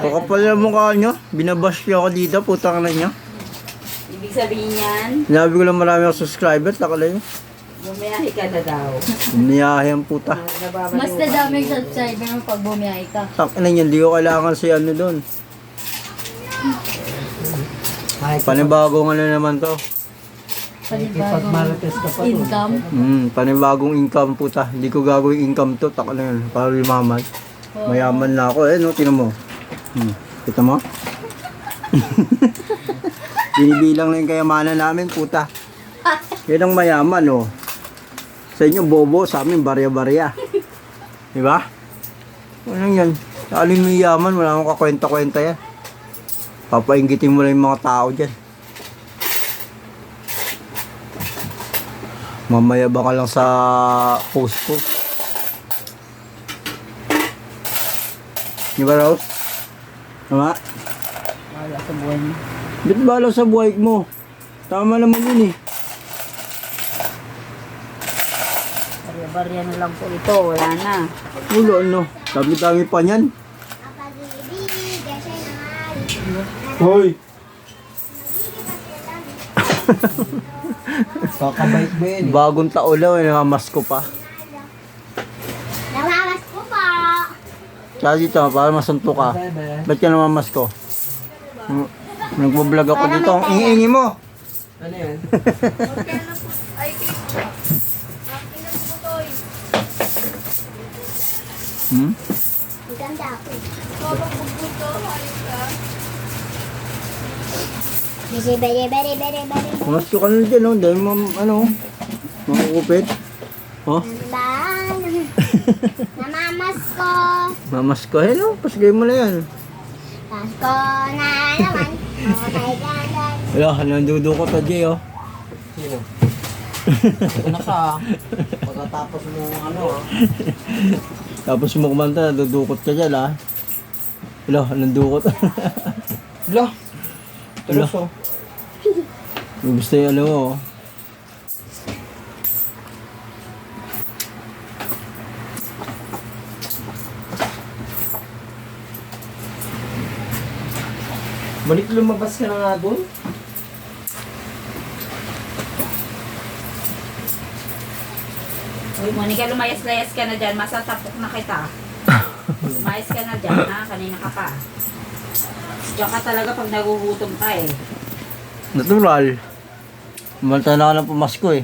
Kakapal na mukha nyo. Binabash niyo ako dito, putang na nyo. Ibig sabihin yan, Sinabi ko lang marami ako subscribers, takala nyo. bumiyahe ka na daw. Umiyahe ang puta. Nababaliw Mas nadami yung subscriber mo pag bumiyahe ka. Takinan nyo, hindi ko kailangan si ano doon. Panibagong ano naman to. Panibagong income. Panibagong income puta. Hindi ko gagawin income to, takala yun. Para lumaman. Mayaman na ako, no, tinan mo. Kita mo? Binibilang na yung kayamanan namin, puta. Yan ang mayaman, oh. Sa inyo, bobo. Sa amin, barya-barya. Diba? Ano yan? Sa alin may yaman, wala akong kakwenta-kwenta yan. Papainggitin mo lang yung mga tao dyan. Mamaya ba ka lang sa post ko? Di ba, Rose? Tama? Wala sa buhay mo. Ba't bala sa buhay mo? Tama naman yun eh. Barya-barya na lang po ito. Wala na. Ulo ano? Dami-dami pa niyan. Hoy! Kakabait mo yun. Bagong taulaw, namamas ko pa. Namamas ko po. Kaya dito, para masunto ka. Ba't ka namamas ko? Nagbablog ako dito. Ang ingi mo! Ano yan? Hmm? Ang ganda ako. Bere. Mamas ko ka na dyan, oh. Dahil ano, makukupit. Oh, Namamas ko. mamas ko. Hello, pasgay mo na yan. Pasko na naman. Okay, gandan. Wala, nandudo ko ta, Jay, oh. Sino? Ito na ka. Pagkatapos mo ano ah. Tapos mo kumanta, nadudukot ka dyan, ah. Wala, nandukot. Blah! Tulos oh. Gusto yung ano, oh. Balik lumabas ka na nga doon. Uy, Monica, lumayas-layas ka na dyan. Masatapok na kita. Lumayas ka na dyan, ha? Kanina ka pa. Diyan ka talaga pag nagugutom ka, eh. Natural. Manta na ka ng pamasko, eh.